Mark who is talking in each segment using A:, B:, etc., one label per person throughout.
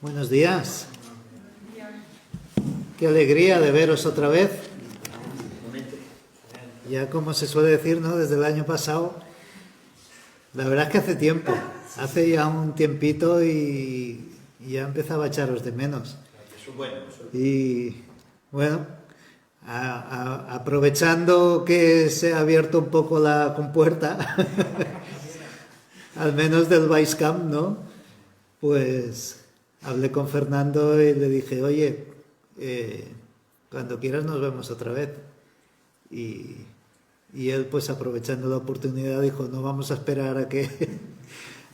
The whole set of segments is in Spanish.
A: Buenos días. Qué alegría de veros otra vez. Ya como se suele decir, ¿no? Desde el año pasado. La verdad es que hace tiempo. Hace ya un tiempito y ya empezaba a echaros de menos. Y bueno, aprovechando que se ha abierto un poco la compuerta, al menos del Basecamp, ¿no? Pues hablé con Fernando y le dije, oye, cuando quieras nos vemos otra vez. Y él, pues aprovechando la oportunidad, dijo, no vamos a esperar a que,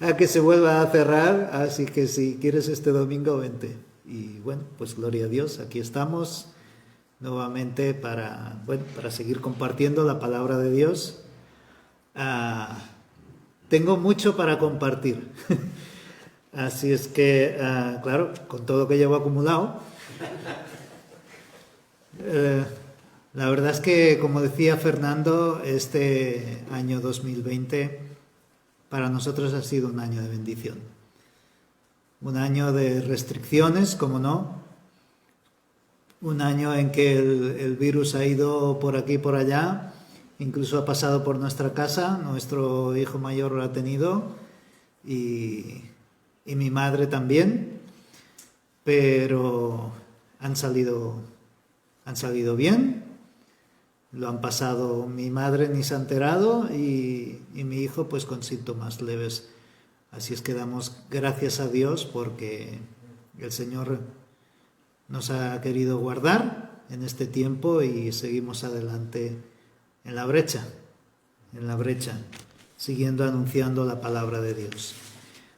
A: a que se vuelva a cerrar, así que si quieres este domingo, vente. Y bueno, pues gloria a Dios, aquí estamos nuevamente para seguir compartiendo la palabra de Dios. Tengo mucho para compartir. Así es que, claro, con todo lo que llevo acumulado, la verdad es que, como decía Fernando, este año 2020 para nosotros ha sido un año de bendición. Un año de restricciones, como no. Un año en que el virus ha ido por aquí y por allá, incluso ha pasado por nuestra casa, nuestro hijo mayor lo ha tenido y mi madre también, pero han salido bien, lo han pasado, mi madre ni se ha enterado y mi hijo pues con síntomas leves. Así es que damos gracias a Dios porque el Señor nos ha querido guardar en este tiempo y seguimos adelante en la brecha, siguiendo anunciando la palabra de Dios.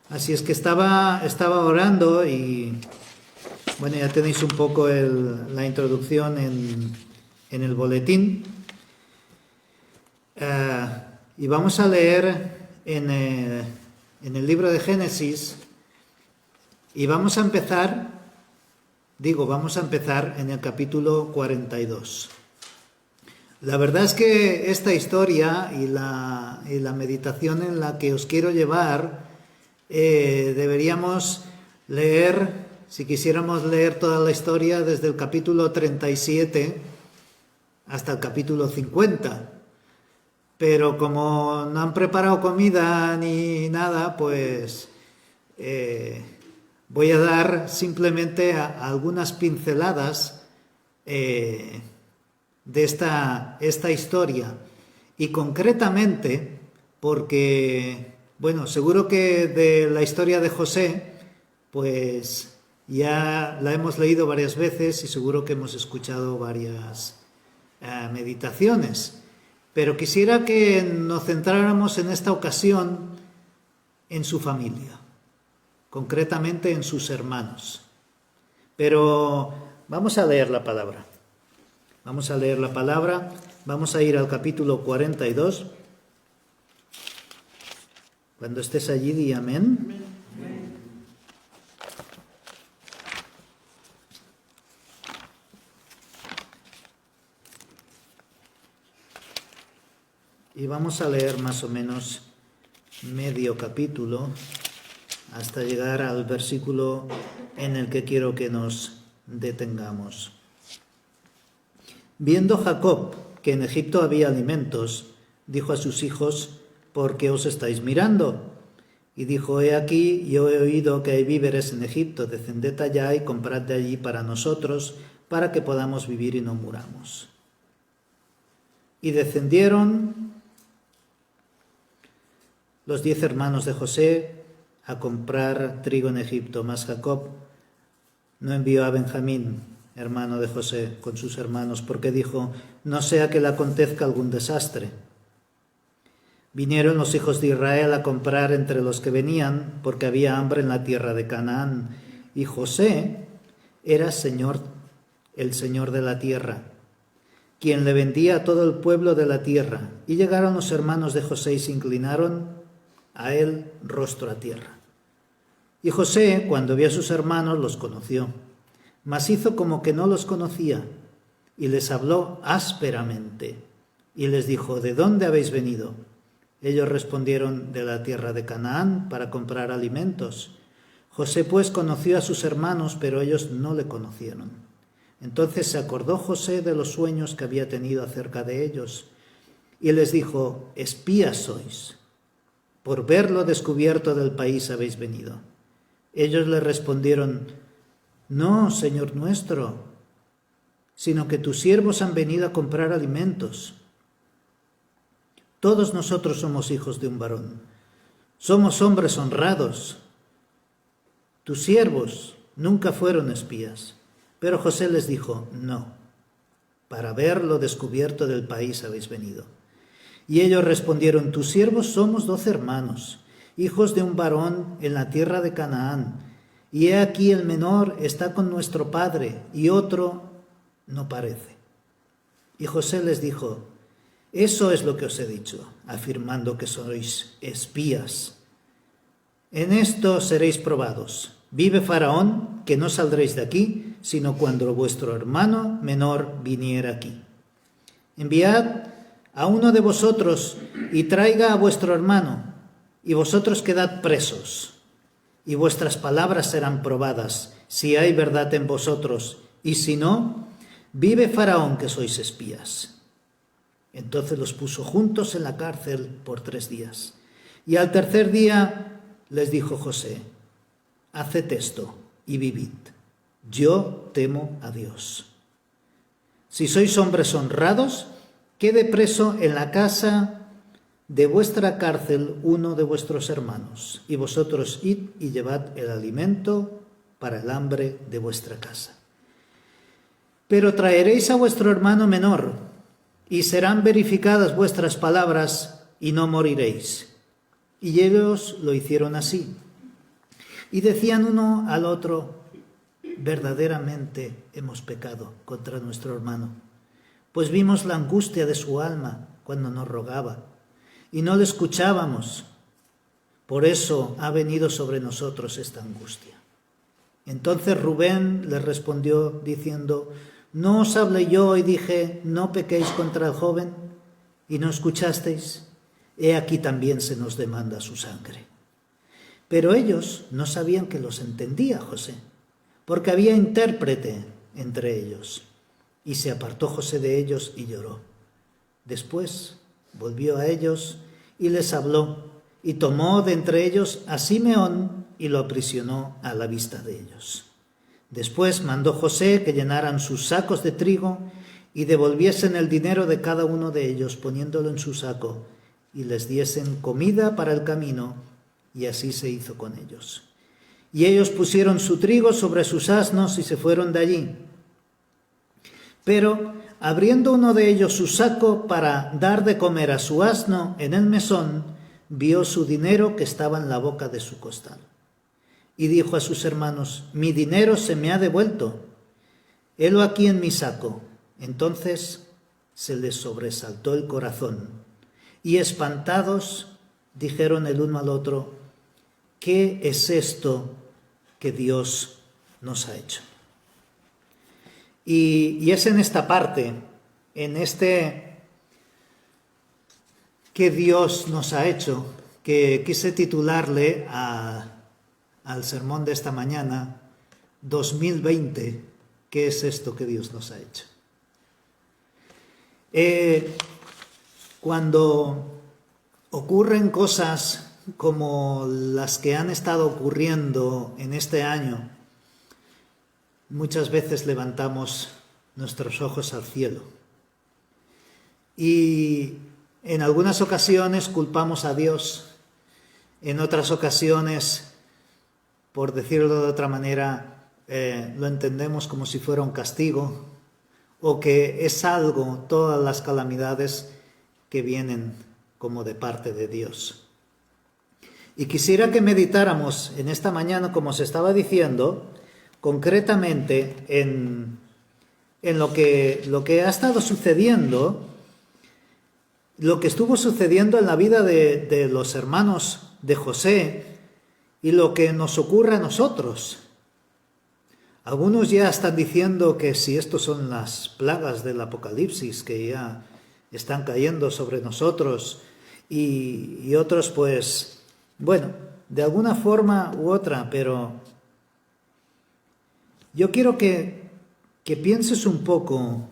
A: Así es que estaba orando y bueno, ya tenéis un poco la introducción en el boletín. Y vamos a leer en el libro de Génesis y vamos a empezar en el capítulo 42. La verdad es que esta historia y la meditación en la que os quiero llevar, deberíamos leer, si quisiéramos leer toda la historia, desde el capítulo 37 hasta el capítulo 50. Pero como no han preparado comida ni nada, pues voy a dar simplemente algunas pinceladas de esta historia. Y concretamente, porque, bueno, seguro que de la historia de José, pues ya la hemos leído varias veces y seguro que hemos escuchado varias meditaciones. Pero quisiera que nos centráramos en esta ocasión en su familia, concretamente en sus hermanos. Pero vamos a leer la palabra. Vamos a ir al capítulo 42. Cuando estés allí, di amén. Y vamos a leer más o menos medio capítulo hasta llegar al versículo en el que quiero que nos detengamos. Viendo Jacob que en Egipto había alimentos, dijo a sus hijos, ¿por qué os estáis mirando? Y dijo, he aquí, yo he oído que hay víveres en Egipto, descended allá y comprad de allí para nosotros, para que podamos vivir y no muramos. Y descendieron los 10 hermanos de José a comprar trigo en Egipto, mas Jacob no envió a Benjamín, hermano de José, con sus hermanos, porque dijo, no sea que le acontezca algún desastre. Vinieron los hijos de Israel a comprar entre los que venían, porque había hambre en la tierra de Canaán, y José era el señor de la tierra, quien le vendía a todo el pueblo de la tierra. Y llegaron los hermanos de José y se inclinaron a él rostro a tierra. Y José, cuando vio a sus hermanos, los conoció, mas hizo como que no los conocía, y les habló ásperamente, y les dijo, ¿de dónde habéis venido? Ellos respondieron, de la tierra de Canaán, para comprar alimentos. José pues conoció a sus hermanos, pero ellos no le conocieron. Entonces se acordó José de los sueños que había tenido acerca de ellos, y les dijo: espías sois, por ver lo descubierto del país habéis venido. Ellos le respondieron: no, Señor nuestro, sino que tus siervos han venido a comprar alimentos. Todos nosotros somos hijos de un varón, somos hombres honrados. Tus siervos nunca fueron espías. Pero José les dijo: no, para ver lo descubierto del país habéis venido. Y ellos respondieron: tus siervos somos 12 hermanos, hijos de un varón en la tierra de Canaán, y he aquí el menor está con nuestro padre, y otro no parece. Y José les dijo: eso es lo que os he dicho, afirmando que sois espías. En esto seréis probados. Vive Faraón, que no saldréis de aquí, sino cuando vuestro hermano menor viniera aquí. Enviad a uno de vosotros y traiga a vuestro hermano, y vosotros quedad presos, y vuestras palabras serán probadas, si hay verdad en vosotros, y si no, vive Faraón, que sois espías. Entonces los puso juntos en la cárcel por 3 días. Y al tercer día les dijo José: haced esto y vivid. Yo temo a Dios. Si sois hombres honrados, quede preso en la casa de vuestra cárcel uno de vuestros hermanos, y vosotros id y llevad el alimento para el hambre de vuestra casa. Pero traeréis a vuestro hermano menor, y serán verificadas vuestras palabras, y no moriréis. Y ellos lo hicieron así. Y decían uno al otro: verdaderamente hemos pecado contra nuestro hermano, pues vimos la angustia de su alma cuando nos rogaba, y no le escuchábamos. Por eso ha venido sobre nosotros esta angustia. Entonces Rubén les respondió diciendo: ¿no os hablé yo y dije: no pequéis contra el joven? ¿Y no escuchasteis? He aquí también se nos demanda su sangre. Pero ellos no sabían que los entendía José, porque había intérprete entre ellos. Y se apartó José de ellos y lloró. Después volvió a ellos y les habló, y tomó de entre ellos a Simeón y lo aprisionó a la vista de ellos. Después mandó José que llenaran sus sacos de trigo y devolviesen el dinero de cada uno de ellos, poniéndolo en su saco, y les diesen comida para el camino, y así se hizo con ellos. Y ellos pusieron su trigo sobre sus asnos y se fueron de allí. Pero, abriendo uno de ellos su saco para dar de comer a su asno en el mesón, vio su dinero que estaba en la boca de su costal. Y dijo a sus hermanos: mi dinero se me ha devuelto, helo aquí en mi saco. Entonces se les sobresaltó el corazón, y espantados dijeron el uno al otro: ¿qué es esto que Dios nos ha hecho? Y es en esta parte, en este que Dios nos ha hecho, que quise titularle al sermón de esta mañana: 2020, ¿qué es esto que Dios nos ha hecho? Cuando ocurren cosas como las que han estado ocurriendo en este año, muchas veces levantamos nuestros ojos al cielo y en algunas ocasiones culpamos a Dios, en otras ocasiones, por decirlo de otra manera, lo entendemos como si fuera un castigo o que es algo, todas las calamidades que vienen como de parte de Dios. Y quisiera que meditáramos en esta mañana, como se estaba diciendo, concretamente en lo que ha estado sucediendo, lo que estuvo sucediendo en la vida de los hermanos de José y lo que nos ocurre a nosotros. Algunos ya están diciendo que si estos son las plagas del Apocalipsis que ya están cayendo sobre nosotros, y otros pues, bueno, de alguna forma u otra, pero yo quiero que pienses un poco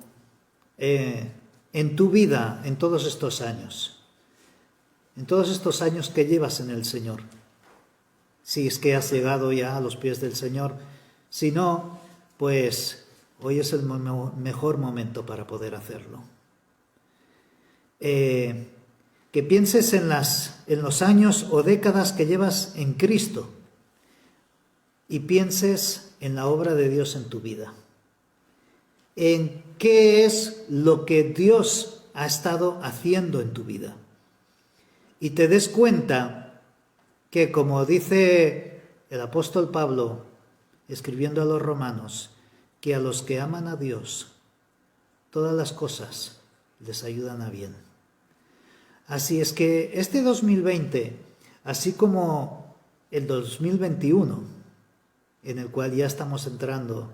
A: en tu vida en todos estos años que llevas en el Señor. Si es que has llegado ya a los pies del Señor, si no, pues hoy es el mejor momento para poder hacerlo. Que pienses en los años o décadas que llevas en Cristo y pienses en la obra de Dios en tu vida. En qué es lo que Dios ha estado haciendo en tu vida. Y te des cuenta que, como dice el apóstol Pablo, escribiendo a los romanos, que a los que aman a Dios, todas las cosas les ayudan a bien. Así es que este 2020, así como el 2021, en el cual ya estamos entrando,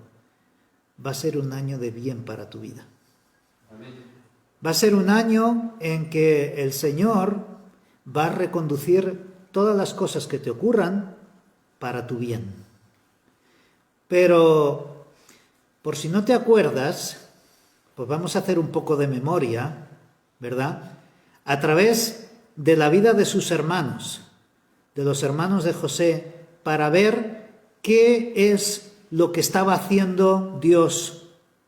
A: va a ser un año de bien para tu vida. Amén. Va a ser un año en que el Señor va a reconducir todas las cosas que te ocurran para tu bien. Pero, por si no te acuerdas, pues vamos a hacer un poco de memoria, ¿verdad? A través de la vida de sus hermanos, de los hermanos de José, para ver qué es lo que estaba haciendo Dios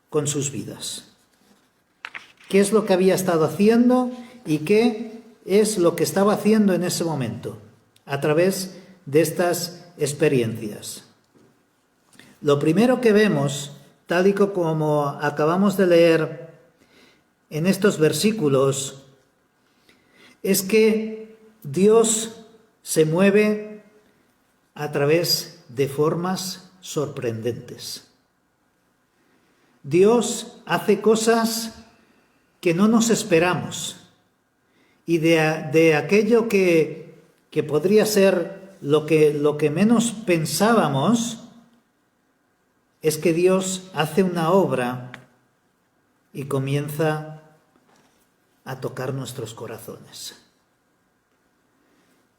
A: con sus vidas. ¿Qué es lo que había estado haciendo y qué es lo que estaba haciendo en ese momento a través de estas experiencias? Lo primero que vemos, tal y como acabamos de leer en estos versículos, es que Dios se mueve a través de formas sorprendentes. Dios hace cosas que no nos esperamos y de aquello que podría ser lo que menos pensábamos, es que Dios hace una obra y comienza a tocar nuestros corazones.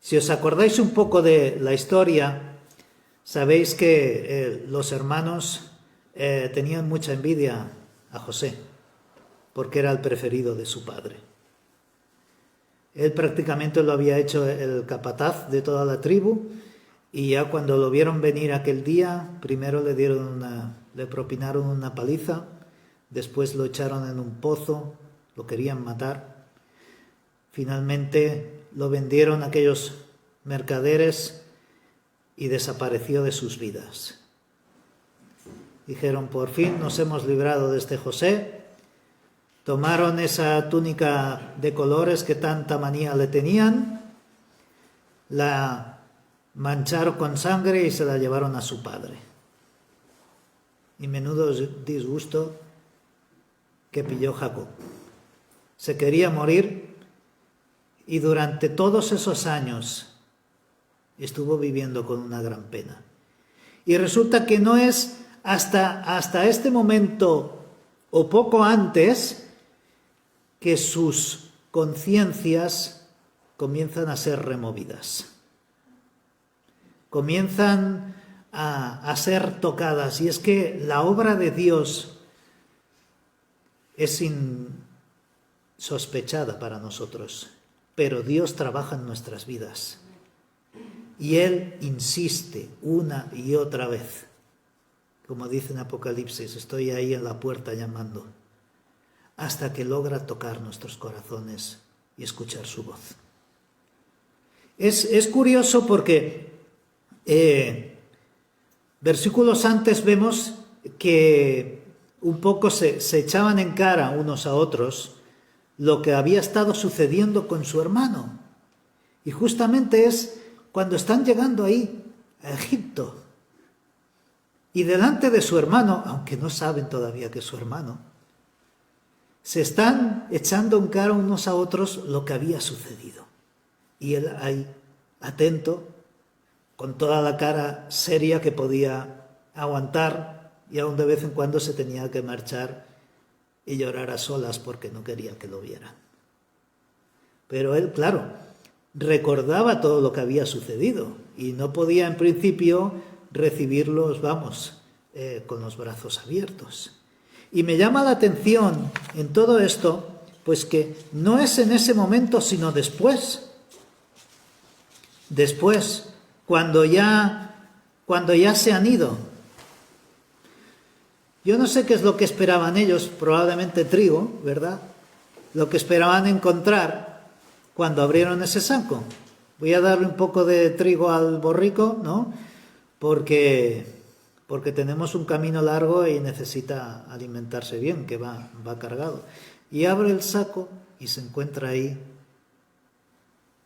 A: Si os acordáis un poco de la historia, sabéis que los hermanos tenían mucha envidia a José, porque era el preferido de su padre. Él prácticamente lo había hecho el capataz de toda la tribu, y ya cuando lo vieron venir aquel día, primero le propinaron una paliza, después lo echaron en un pozo, lo querían matar. Finalmente lo vendieron a aquellos mercaderes y desapareció de sus vidas. Dijeron, por fin nos hemos librado de este José. Tomaron esa túnica de colores que tanta manía le tenían, la mancharon con sangre y se la llevaron a su padre. Y menudo disgusto que pilló Jacob. Se quería morir y durante todos esos años estuvo viviendo con una gran pena. Y resulta que no es hasta este momento o poco antes que sus conciencias comienzan a ser removidas. Comienzan a ser tocadas. Y es que la obra de Dios es insospechada para nosotros, pero Dios trabaja en nuestras vidas. Y Él insiste una y otra vez. Como dice en Apocalipsis, estoy ahí en la puerta llamando, hasta que logra tocar nuestros corazones y escuchar su voz. Es curioso porque versículos antes vemos que un poco se echaban en cara unos a otros lo que había estado sucediendo con su hermano. Y justamente es cuando están llegando ahí a Egipto. Y delante de su hermano, aunque no saben todavía que es su hermano, se están echando en cara unos a otros lo que había sucedido. Y él ahí, atento, con toda la cara seria que podía aguantar, y aún de vez en cuando se tenía que marchar y llorar a solas porque no quería que lo vieran. Pero él, claro, recordaba todo lo que había sucedido y no podía en principio recibirlos, con los brazos abiertos. Y me llama la atención en todo esto, pues que no es en ese momento, sino después. Después, cuando ya se han ido. Yo no sé qué es lo que esperaban ellos, probablemente trigo, ¿verdad? Lo que esperaban encontrar cuando abrieron ese saco. Voy a darle un poco de trigo al borrico, ¿no? Porque tenemos un camino largo y necesita alimentarse bien, que va cargado. Y abre el saco y se encuentra ahí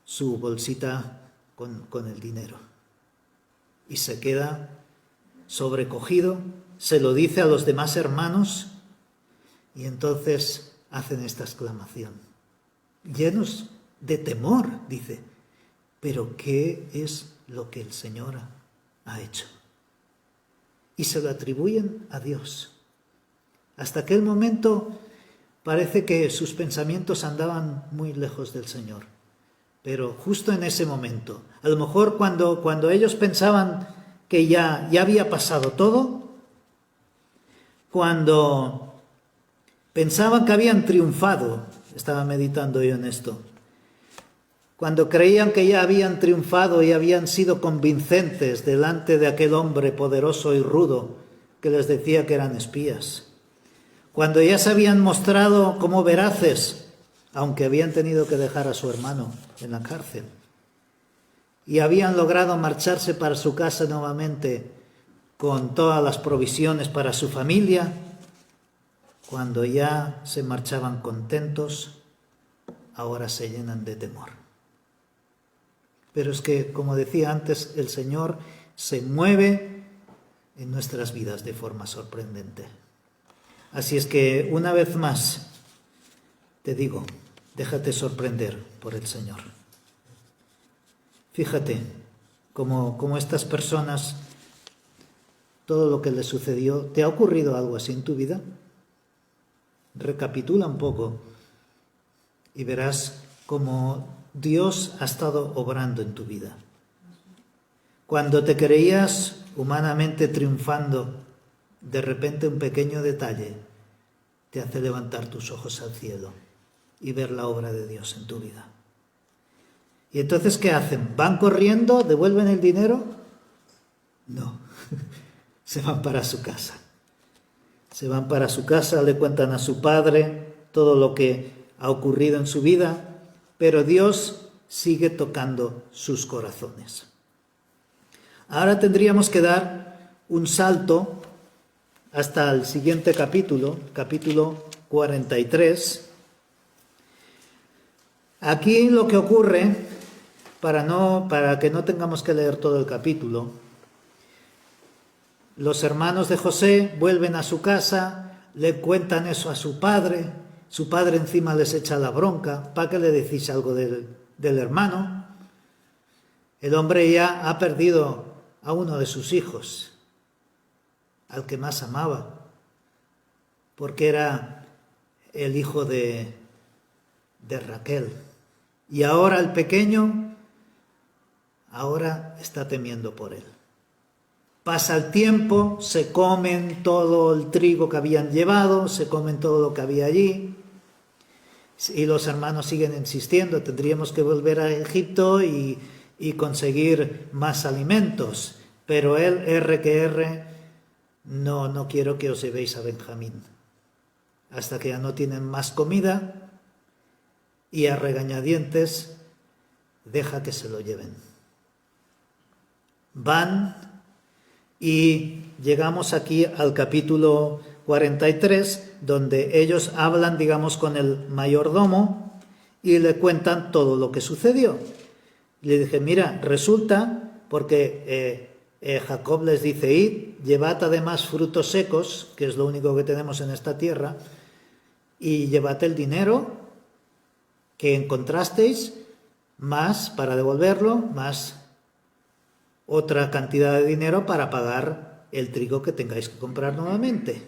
A: su bolsita con el dinero. Y se queda sobrecogido, se lo dice a los demás hermanos y entonces hacen esta exclamación. Llenos de temor, dice, ¿pero qué es lo que el Señor ha hecho? Y se lo atribuyen a Dios. Hasta aquel momento parece que sus pensamientos andaban muy lejos del Señor. Pero justo en ese momento, a lo mejor cuando ellos pensaban que ya había pasado todo, cuando pensaban que habían triunfado, estaba meditando yo en esto, cuando creían que ya habían triunfado y habían sido convincentes delante de aquel hombre poderoso y rudo que les decía que eran espías, cuando ya se habían mostrado como veraces, aunque habían tenido que dejar a su hermano en la cárcel, y habían logrado marcharse para su casa nuevamente con todas las provisiones para su familia, cuando ya se marchaban contentos, ahora se llenan de temor. Pero es que, como decía antes, el Señor se mueve en nuestras vidas de forma sorprendente. Así es que, una vez más, te digo, déjate sorprender por el Señor. Fíjate cómo estas personas, todo lo que les sucedió, ¿te ha ocurrido algo así en tu vida? Recapitula un poco y verás cómo Dios ha estado obrando en tu vida. Cuando te creías humanamente triunfando, de repente un pequeño detalle te hace levantar tus ojos al cielo y ver la obra de Dios en tu vida. ¿Y entonces qué hacen? ¿Van corriendo? ¿Devuelven el dinero? No, se van para su casa. Se van para su casa, le cuentan a su padre todo lo que ha ocurrido en su vida, pero Dios sigue tocando sus corazones. Ahora tendríamos que dar un salto hasta el siguiente capítulo 43. Aquí lo que ocurre, para que no tengamos que leer todo el capítulo, los hermanos de José vuelven a su casa, le cuentan eso a su padre encima les echa la bronca, ¿para qué le decís algo del hermano? El hombre ya ha perdido a uno de sus hijos, al que más amaba, porque era el hijo de Raquel. Y ahora el pequeño, ahora está temiendo por él. Pasa el tiempo, se comen todo el trigo que habían llevado, se comen todo lo que había allí, y los hermanos siguen insistiendo, tendríamos que volver a Egipto y conseguir más alimentos. Pero él, no quiero que os llevéis a Benjamín, hasta que ya no tienen más comida, y a regañadientes deja que se lo lleven. Van y llegamos aquí al capítulo 43, donde ellos hablan, con el mayordomo y le cuentan todo lo que sucedió. Le dije, mira, resulta, porque Jacob les dice, id, llevad además frutos secos, que es lo único que tenemos en esta tierra, y llevad el dinero que encontrasteis, más para devolverlo, más otra cantidad de dinero para pagar el trigo que tengáis que comprar nuevamente.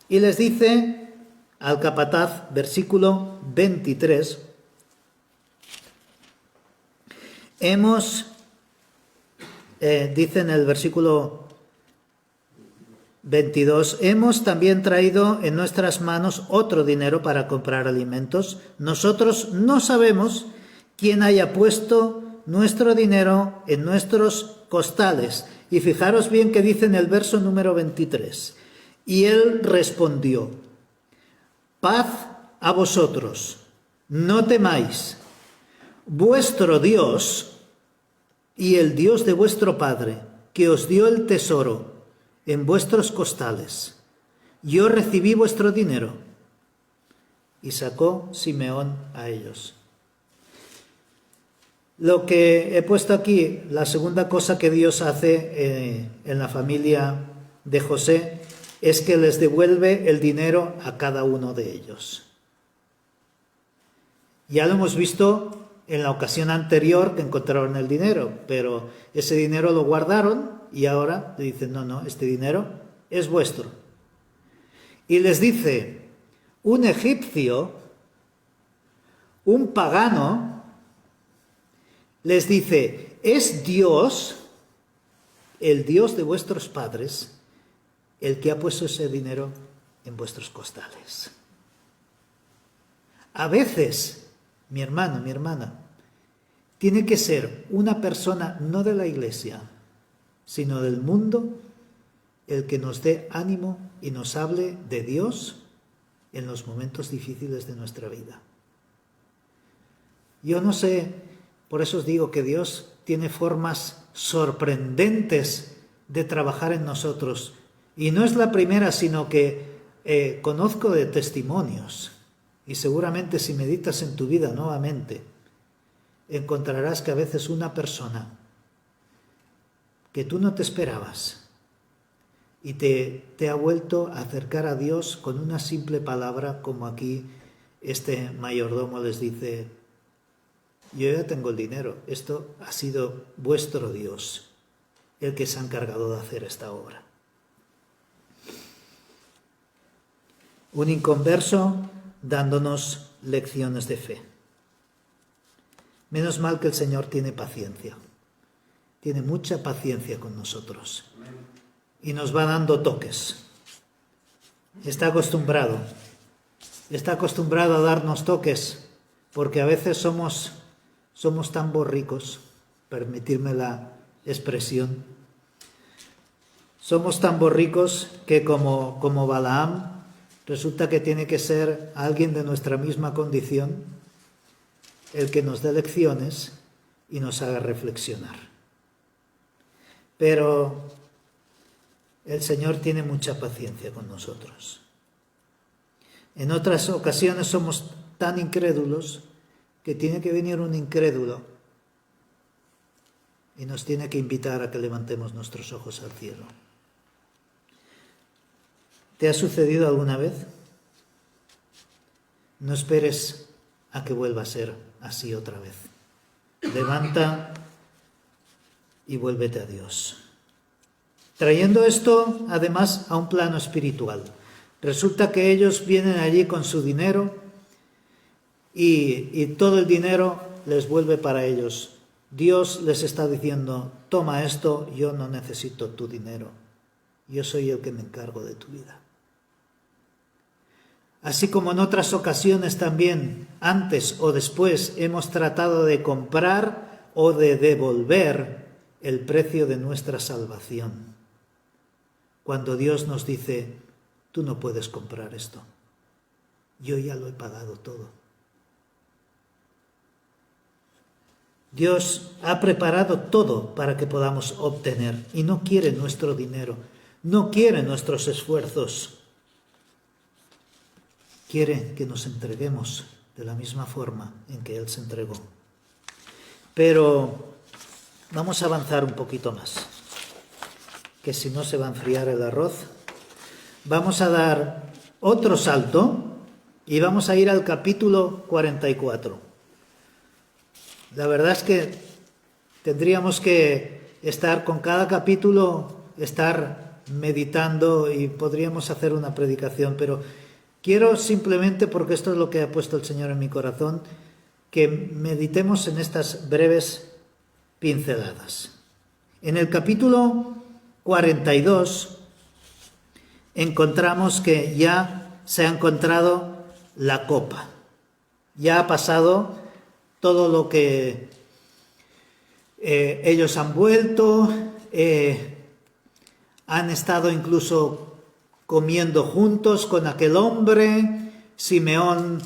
A: Y les dice al capataz, versículo 23, dice en el versículo 22, hemos también traído en nuestras manos otro dinero para comprar alimentos. Nosotros no sabemos quién haya puesto nuestro dinero en nuestros costales. Y fijaros bien que dice en el verso número 23. Y él respondió, paz a vosotros, no temáis. Vuestro Dios y el Dios de vuestro Padre, que os dio el tesoro en vuestros costales, yo recibí vuestro dinero. Y sacó Simeón a ellos. Lo que he puesto aquí, la segunda cosa que Dios hace en la familia de José, es que les devuelve el dinero a cada uno de ellos. Ya lo hemos visto en la ocasión anterior que encontraron el dinero, pero ese dinero lo guardaron y ahora le dicen, no, este dinero es vuestro. Y les dice, un egipcio, un pagano, les dice, es Dios, el Dios de vuestros padres, el que ha puesto ese dinero en vuestros costales. A veces, mi hermano, mi hermana, tiene que ser una persona no de la iglesia, sino del mundo, el que nos dé ánimo y nos hable de Dios en los momentos difíciles de nuestra vida. Yo no sé, por eso os digo que Dios tiene formas sorprendentes de trabajar en nosotros. Y no es la primera, sino que conozco de testimonios. Y seguramente si meditas en tu vida nuevamente, encontrarás que a veces una persona que tú no te esperabas y te ha vuelto a acercar a Dios con una simple palabra, como aquí este mayordomo les dice, yo ya tengo el dinero, esto ha sido vuestro Dios, el que se ha encargado de hacer esta obra. Un inconverso dándonos lecciones de fe. Menos mal que el Señor tiene paciencia. Tiene mucha paciencia con nosotros. Y nos va dando toques. Está acostumbrado a darnos toques, porque a veces somos tan borricos, permitirme la expresión. Somos tan borricos que como Balaam, resulta que tiene que ser alguien de nuestra misma condición el que nos dé lecciones y nos haga reflexionar. Pero el Señor tiene mucha paciencia con nosotros. En otras ocasiones somos tan incrédulos que tiene que venir un incrédulo y nos tiene que invitar a que levantemos nuestros ojos al cielo. ¿Te ha sucedido alguna vez? No esperes a que vuelva a ser así otra vez. Levanta y vuélvete a Dios. Trayendo esto, además, a un plano espiritual. Resulta que ellos vienen allí con su dinero y todo el dinero les vuelve para ellos. Dios les está diciendo, toma esto, yo no necesito tu dinero. Yo soy el que me encargo de tu vida. Así como en otras ocasiones también, antes o después, hemos tratado de comprar o de devolver el precio de nuestra salvación. Cuando Dios nos dice, tú no puedes comprar esto, yo ya lo he pagado todo. Dios ha preparado todo para que podamos obtener y no quiere nuestro dinero, no quiere nuestros esfuerzos. Quiere que nos entreguemos de la misma forma en que Él se entregó. Pero vamos a avanzar un poquito más, que si no se va a enfriar el arroz. Vamos a dar otro salto y vamos a ir al capítulo 44. La verdad es que tendríamos que estar con cada capítulo, estar meditando y podríamos hacer una predicación, pero quiero simplemente, porque esto es lo que ha puesto el Señor en mi corazón, que meditemos en estas breves pinceladas. En el capítulo 42 encontramos que ya se ha encontrado la copa. Ya ha pasado todo lo que ellos han vuelto, han estado incluso comiendo juntos con aquel hombre. Simeón,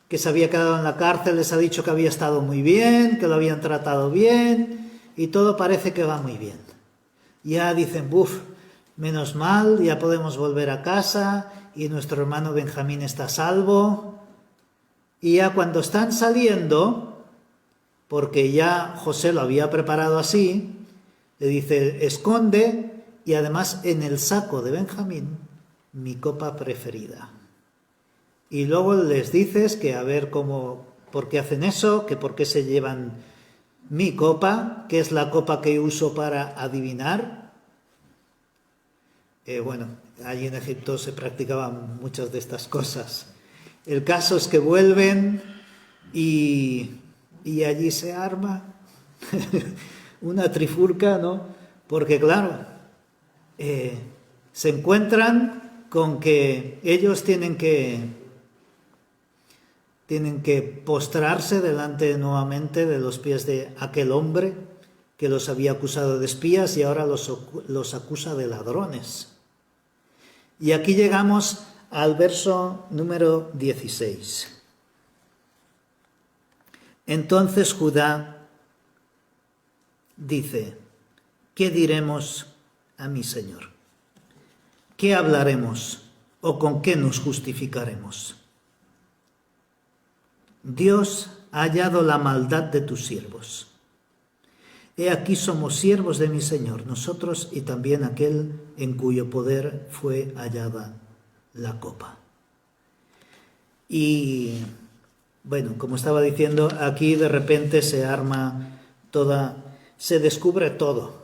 A: que se había quedado en la cárcel, les ha dicho que había estado muy bien, que lo habían tratado bien, y todo parece que va muy bien. Ya dicen, buf, menos mal, ya podemos volver a casa, y nuestro hermano Benjamín está a salvo. Y ya cuando están saliendo, porque ya José lo había preparado así, le dice, esconde, y además en el saco de Benjamín, mi copa preferida. Y luego les dices que a ver por qué hacen eso, que por qué se llevan mi copa, que es la copa que uso para adivinar. Bueno, allí en Egipto se practicaban muchas de estas cosas. El caso es que vuelven y allí se arma una trifulca, ¿no? Porque claro, se encuentran con que ellos tienen que postrarse delante nuevamente de los pies de aquel hombre que los había acusado de espías y ahora los acusa de ladrones. Y aquí llegamos al verso número 16. Entonces Judá dice, ¿qué diremos a mi Señor? ¿Qué hablaremos o con qué nos justificaremos? Dios ha hallado la maldad de tus siervos. He aquí somos siervos de mi Señor, nosotros y también aquel en cuyo poder fue hallada la copa. Y bueno, como estaba diciendo, aquí de repente se arma se descubre todo.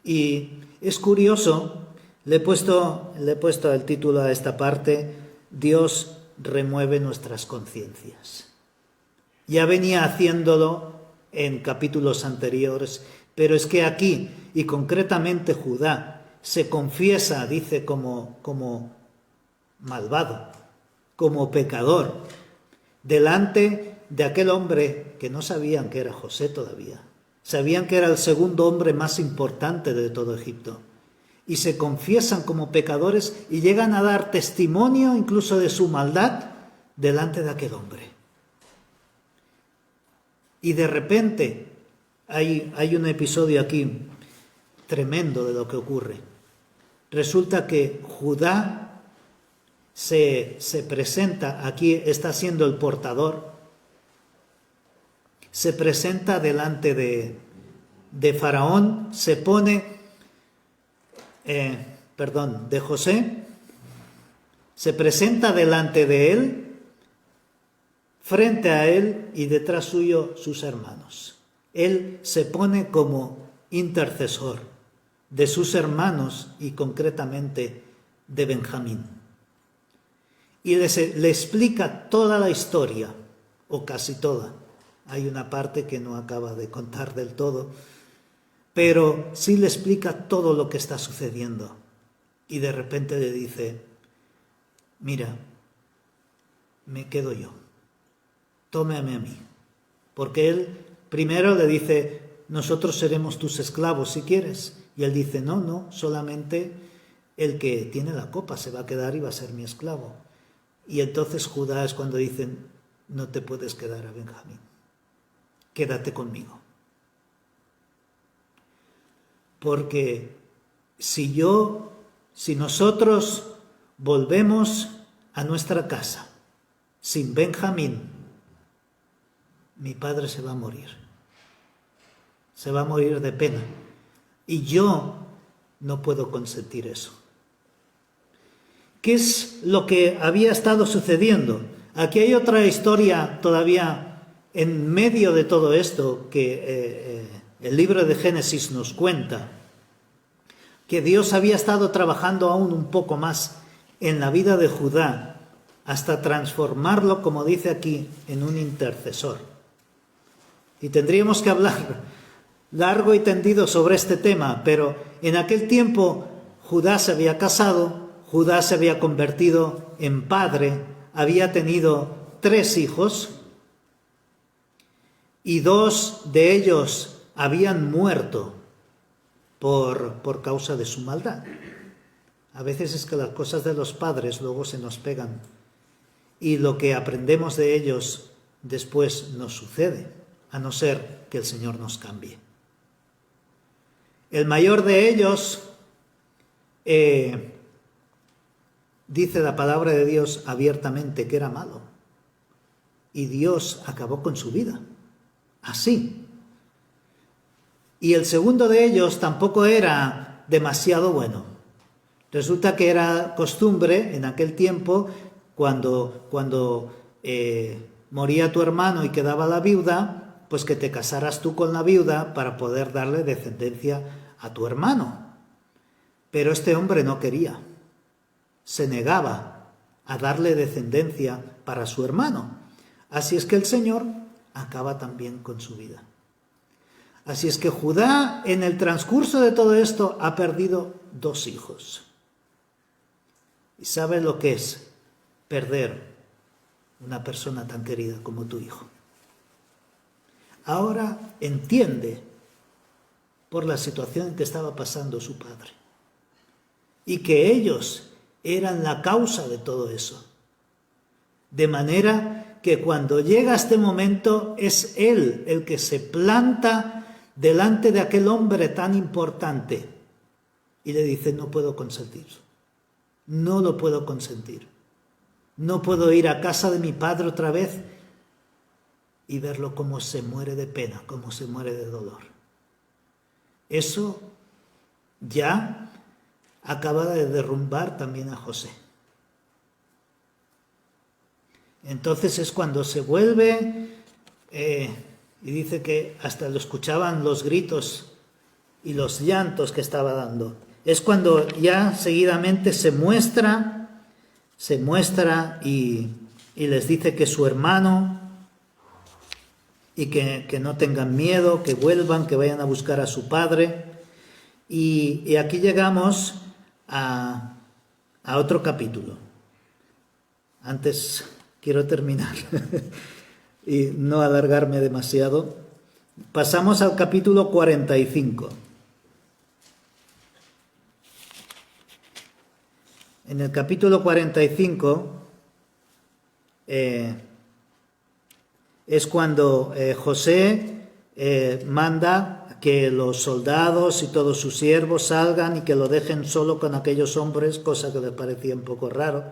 A: Y es curioso, le he puesto el título a esta parte, Dios remueve nuestras conciencias. Ya venía haciéndolo en capítulos anteriores, pero es que aquí, y concretamente Judá, se confiesa, dice, como malvado, como pecador, delante de aquel hombre que no sabían que era José todavía. Sabían que era el segundo hombre más importante de todo Egipto. Y se confiesan como pecadores y llegan a dar testimonio incluso de su maldad delante de aquel hombre. Y de repente hay un episodio aquí tremendo de lo que ocurre. Resulta que Judá se presenta, aquí está siendo el portador, se presenta delante de Faraón, se pone, de José, se presenta delante de él, frente a él y detrás suyo sus hermanos. Él se pone como intercesor de sus hermanos y concretamente de Benjamín. Y le explica toda la historia, o casi toda. Hay una parte que no acaba de contar del todo, pero sí le explica todo lo que está sucediendo. Y de repente le dice, mira, me quedo yo, tómame a mí. Porque él primero le dice, nosotros seremos tus esclavos si quieres. Y él dice, no, solamente el que tiene la copa se va a quedar y va a ser mi esclavo. Y entonces Judá es cuando dicen, no te puedes quedar a Benjamín, quédate conmigo. Porque si nosotros volvemos a nuestra casa sin Benjamín, mi padre se va a morir. Se va a morir de pena. Y yo no puedo consentir eso. ¿Qué es lo que había estado sucediendo? Aquí hay otra historia todavía en medio de todo esto que el libro de Génesis nos cuenta, que Dios había estado trabajando aún un poco más en la vida de Judá hasta transformarlo, como dice aquí, en un intercesor. Y tendríamos que hablar largo y tendido sobre este tema, pero en aquel tiempo Judá se había casado, Judá se había convertido en padre, había tenido 3 hijos y 2 de ellos habían muerto por causa de su maldad. A veces es que las cosas de los padres luego se nos pegan y lo que aprendemos de ellos después nos sucede, a no ser que el Señor nos cambie. El mayor de ellos, dice la palabra de Dios abiertamente que era malo. Y Dios acabó con su vida. Así. Y el segundo de ellos tampoco era demasiado bueno. Resulta que era costumbre en aquel tiempo, cuando moría tu hermano y quedaba la viuda, pues que te casaras tú con la viuda para poder darle descendencia a tu hermano. Pero este hombre no quería. Se negaba a darle descendencia para su hermano. Así es que el Señor acaba también con su vida. Así es que Judá, en el transcurso de todo esto, ha perdido 2 hijos. ¿Y sabes lo que es perder una persona tan querida como tu hijo? Ahora entiende por la situación en que estaba pasando su padre y que ellos eran la causa de todo eso. De manera que cuando llega este momento es él el que se planta delante de aquel hombre tan importante y le dice: no puedo consentirlo, no lo puedo consentir, no puedo ir a casa de mi padre otra vez y verlo como se muere de pena, como se muere de dolor. Eso ya acaba de derrumbar también a José. Entonces es cuando se vuelve y dice que hasta lo escuchaban los gritos y los llantos que estaba dando. Es cuando ya seguidamente se muestra y les dice que su hermano y que no tengan miedo, que vuelvan, que vayan a buscar a su padre. Y aquí llegamos a otro capítulo. Antes quiero terminar y no alargarme demasiado. Pasamos al capítulo 45. En el capítulo 45 es cuando José manda que los soldados y todos sus siervos salgan y que lo dejen solo con aquellos hombres, cosa que le parecía un poco raro.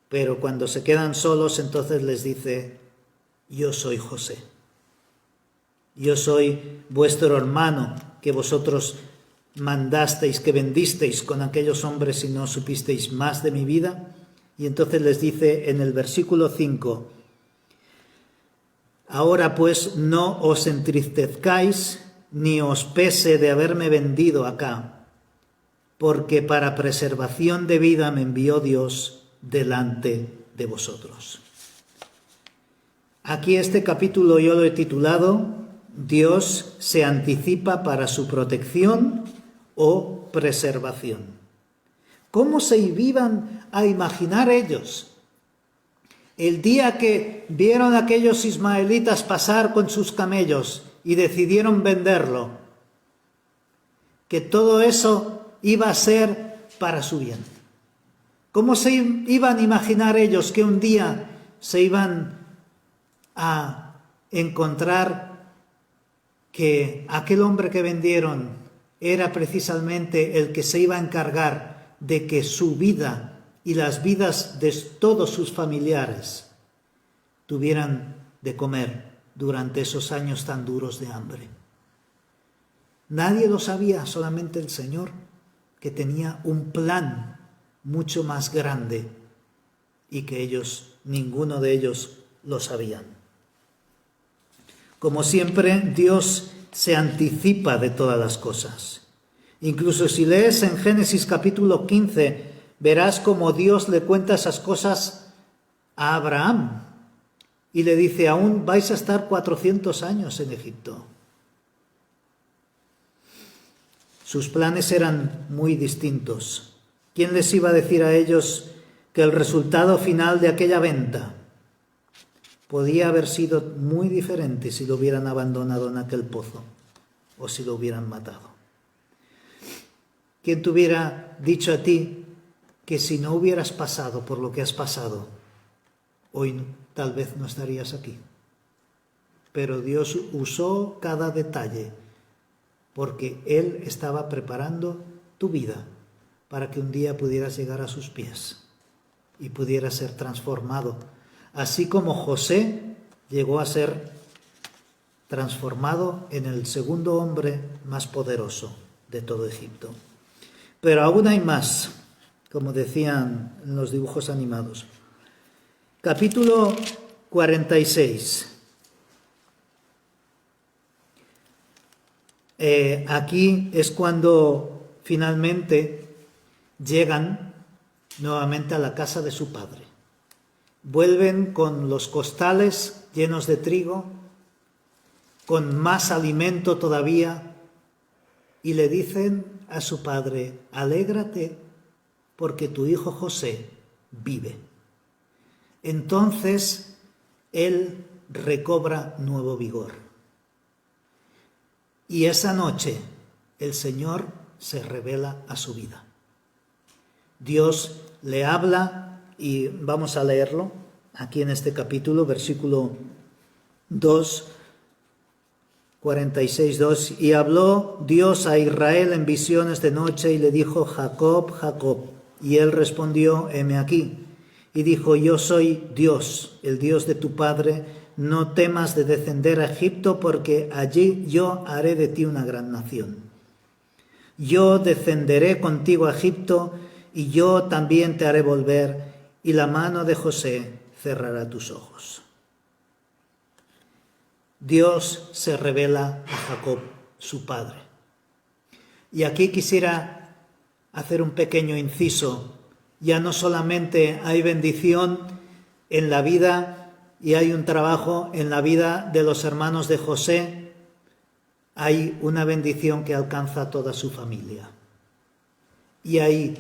A: Pero cuando se quedan solos, entonces les dice: yo soy José. Yo soy vuestro hermano, que vosotros mandasteis, que vendisteis con aquellos hombres y no supisteis más de mi vida. Y entonces les dice en el versículo 5: ahora pues no os entristezcáis ni os pese de haberme vendido acá, porque para preservación de vida me envió Dios delante de vosotros. Aquí este capítulo yo lo he titulado: Dios se anticipa para su protección o preservación. ¿Cómo se iban a imaginar ellos el día que vieron a aquellos ismaelitas pasar con sus camellos y decidieron venderlo, que todo eso iba a ser para su bien? ¿Cómo se iban a imaginar ellos que un día se iban a encontrar que aquel hombre que vendieron era precisamente el que se iba a encargar de que su vida y las vidas de todos sus familiares tuvieran de comer durante esos años tan duros de hambre? Nadie lo sabía, solamente el Señor, que tenía un plan mucho más grande y que ellos, ninguno de ellos, lo sabían. Como siempre, Dios se anticipa de todas las cosas. Incluso si lees en Génesis capítulo 15, verás cómo Dios le cuenta esas cosas a Abraham y le dice: aún vais a estar 400 años en Egipto. Sus planes eran muy distintos. ¿Quién les iba a decir a ellos que el resultado final de aquella venta podía haber sido muy diferente si lo hubieran abandonado en aquel pozo o si lo hubieran matado? ¿Quién te hubiera dicho a ti que si no hubieras pasado por lo que has pasado, hoy tal vez no estarías aquí? Pero Dios usó cada detalle porque Él estaba preparando tu vida para que un día pudieras llegar a sus pies y pudieras ser transformado, así como José llegó a ser transformado en el segundo hombre más poderoso de todo Egipto. Pero aún hay más, como decían en los dibujos animados. Capítulo 46. Aquí es cuando finalmente llegan nuevamente a la casa de su padre. Vuelven con los costales llenos de trigo, con más alimento todavía, y le dicen a su padre: alégrate porque tu hijo José vive. Entonces él recobra nuevo vigor. Y esa noche el Señor se revela a su vida. Dios le habla, y vamos a leerlo aquí en este capítulo, versículo 2, 46:2. Y habló Dios a Israel en visiones de noche y le dijo: Jacob, Jacob. Y él respondió: heme aquí. Y dijo: yo soy Dios, el Dios de tu padre. No temas de descender a Egipto, porque allí yo haré de ti una gran nación. Yo descenderé contigo a Egipto, y yo también te haré volver, y la mano de José cerrará tus ojos. Dios se revela a Jacob, su padre. Y aquí quisiera hacer un pequeño inciso. Ya no solamente hay bendición en la vida y hay un trabajo en la vida de los hermanos de José, hay una bendición que alcanza a toda su familia. Y hay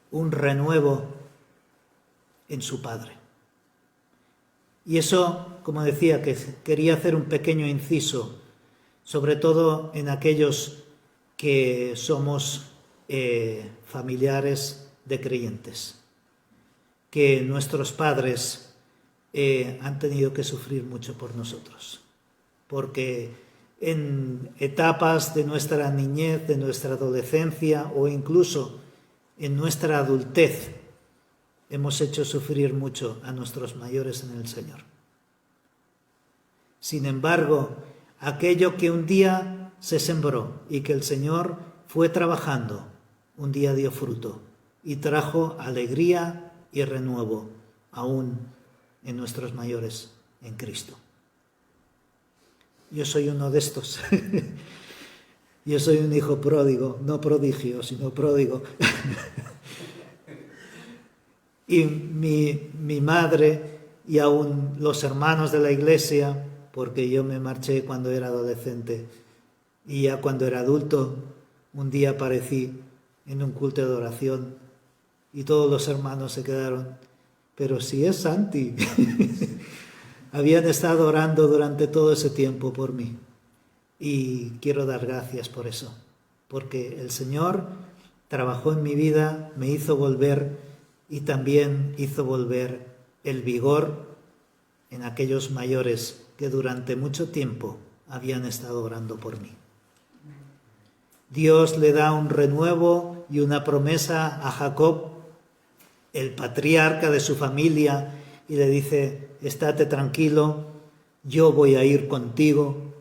A: un renuevo en su padre. Y eso, como decía, que quería hacer un pequeño inciso, sobre todo en aquellos que somos familiares de creyentes, que nuestros padres han tenido que sufrir mucho por nosotros, porque en etapas de nuestra niñez, de nuestra adolescencia o incluso en nuestra adultez, hemos hecho sufrir mucho a nuestros mayores en el Señor. Sin embargo, aquello que un día se sembró y que el Señor fue trabajando, un día dio fruto y trajo alegría y renuevo aún en nuestros mayores en Cristo. Yo soy uno de estos. Yo soy un hijo pródigo, no prodigio, sino pródigo. Y mi madre y aún los hermanos de la iglesia, porque yo me marché cuando era adolescente y ya cuando era adulto, un día aparecí en un culto de oración y todos los hermanos se quedaron: pero si es Santi. Habían estado orando durante todo ese tiempo por mí. Y quiero dar gracias por eso, porque el Señor trabajó en mi vida, me hizo volver y también hizo volver el vigor en aquellos mayores que durante mucho tiempo habían estado orando por mí. Dios le da un renuevo y una promesa a Jacob, el patriarca de su familia, y le dice: estate tranquilo, yo voy a ir contigo,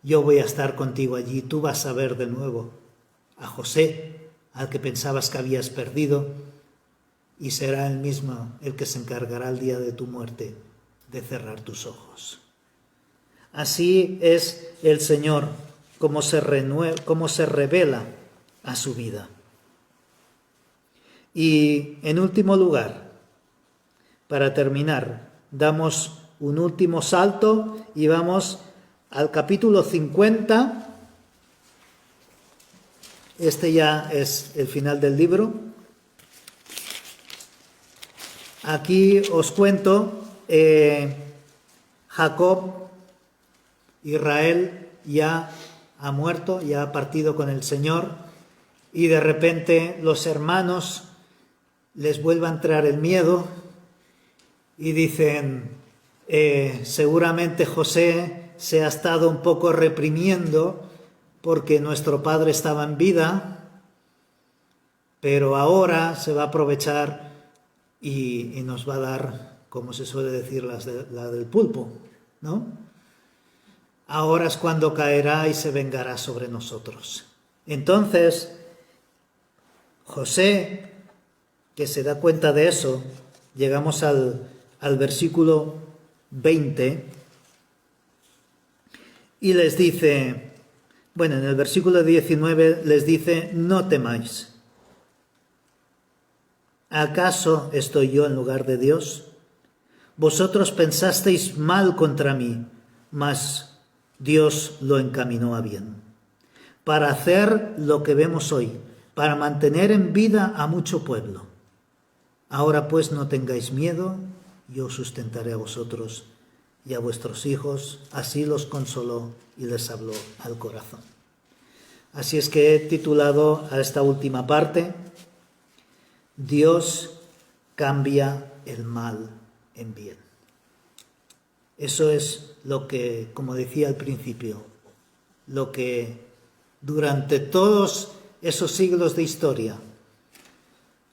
A: yo voy a estar contigo allí, tú vas a ver de nuevo a José, al que pensabas que habías perdido, y será él mismo el que se encargará el día de tu muerte de cerrar tus ojos. Así es el Señor, como se revela a su vida. Y en último lugar, para terminar, damos un último salto y vamos al capítulo 50, Este ya es el final del libro. Aquí os cuento, Jacob, Israel, ya ha muerto, ya ha partido con el Señor, y de repente los hermanos les vuelve a entrar el miedo y dicen, seguramente José se ha estado un poco reprimiendo porque nuestro padre estaba en vida, pero ahora se va a aprovechar y nos va a dar, como se suele decir, la del pulpo, ¿no? Ahora es cuando caerá y se vengará sobre nosotros. Entonces, José, que se da cuenta de eso, llegamos al versículo 20, y les dice, bueno, en el versículo 19 les dice, no temáis. ¿Acaso estoy yo en lugar de Dios? Vosotros pensasteis mal contra mí, mas Dios lo encaminó a bien, para hacer lo que vemos hoy, para mantener en vida a mucho pueblo. Ahora pues no tengáis miedo, yo os sustentaré a vosotros y a vuestros hijos. Así los consoló y les habló al corazón. Así es que he titulado a esta última parte, Dios cambia el mal en bien. Eso es lo que, como decía al principio, lo que durante todos esos siglos de historia,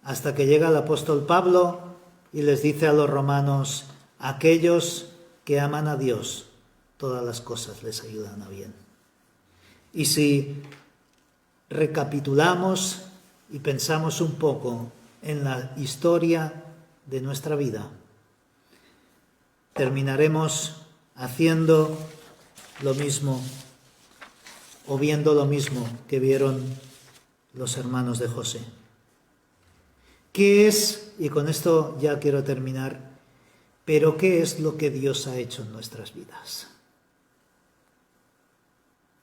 A: hasta que llega el apóstol Pablo y les dice a los romanos, aquellos que aman a Dios, todas las cosas les ayudan a bien. Y si recapitulamos y pensamos un poco en la historia de nuestra vida, terminaremos haciendo lo mismo o viendo lo mismo que vieron los hermanos de José. ¿Qué es, y con esto ya quiero terminar, pero qué es lo que Dios ha hecho en nuestras vidas?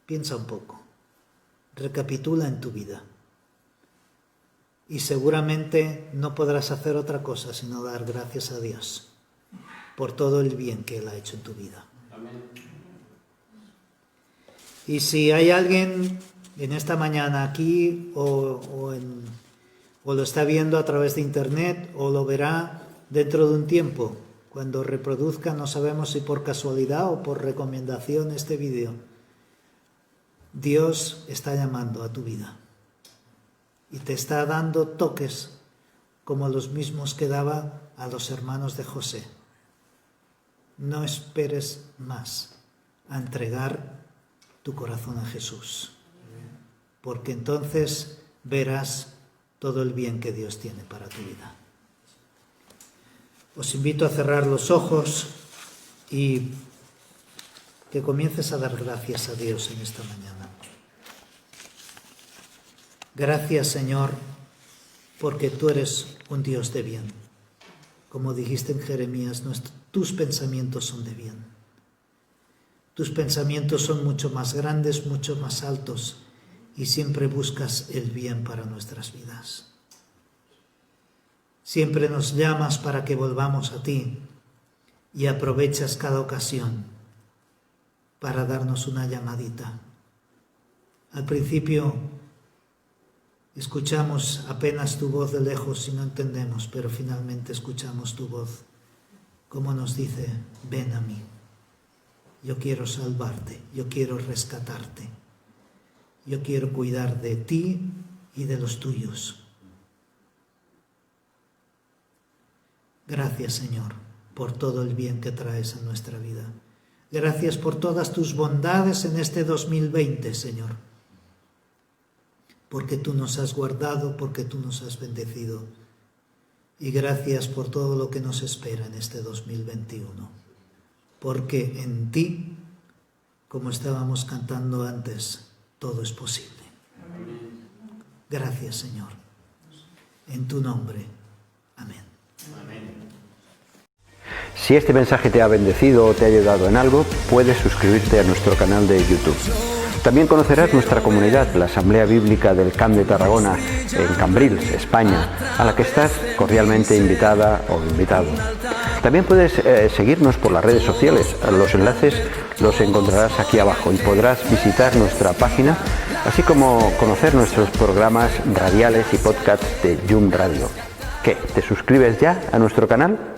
A: Piensa un poco, recapitula en tu vida. Y seguramente no podrás hacer otra cosa sino dar gracias a Dios por todo el bien que Él ha hecho en tu vida. Amén. Y si hay alguien en esta mañana aquí o lo está viendo a través de internet o lo verá dentro de un tiempo, cuando reproduzca, no sabemos si por casualidad o por recomendación, este vídeo, Dios está llamando a tu vida. Y te está dando toques como los mismos que daba a los hermanos de José. No esperes más a entregar tu corazón a Jesús, porque entonces verás todo el bien que Dios tiene para tu vida. Os invito a cerrar los ojos y que comiences a dar gracias a Dios en esta mañana. Gracias, Señor, porque tú eres un Dios de bien. Como dijiste en Jeremías, tus pensamientos son de bien. Tus pensamientos son mucho más grandes, mucho más altos, y siempre buscas el bien para nuestras vidas. Siempre nos llamas para que volvamos a ti y aprovechas cada ocasión para darnos una llamadita. Al principio escuchamos apenas tu voz de lejos y no entendemos, pero finalmente escuchamos tu voz, como nos dice, ven a mí, yo quiero salvarte, yo quiero rescatarte, yo quiero cuidar de ti y de los tuyos. Gracias, Señor, por todo el bien que traes en nuestra vida. Gracias por todas tus bondades en este 2020, Señor. Porque tú nos has guardado, porque tú nos has bendecido. Y gracias por todo lo que nos espera en este 2021. Porque en ti, como estábamos cantando antes, todo es posible. Gracias, Señor. En tu nombre. Amén.
B: Si este mensaje te ha bendecido o te ha ayudado en algo, puedes suscribirte a nuestro canal de YouTube. También conocerás nuestra comunidad, la Asamblea Bíblica del Camp de Tarragona, en Cambrils, España, a la que estás cordialmente invitada o invitado. También puedes seguirnos por las redes sociales. Los enlaces los encontrarás aquí abajo y podrás visitar nuestra página, así como conocer nuestros programas radiales y podcasts de Yum Radio. ¿Qué? ¿Te suscribes ya a nuestro canal?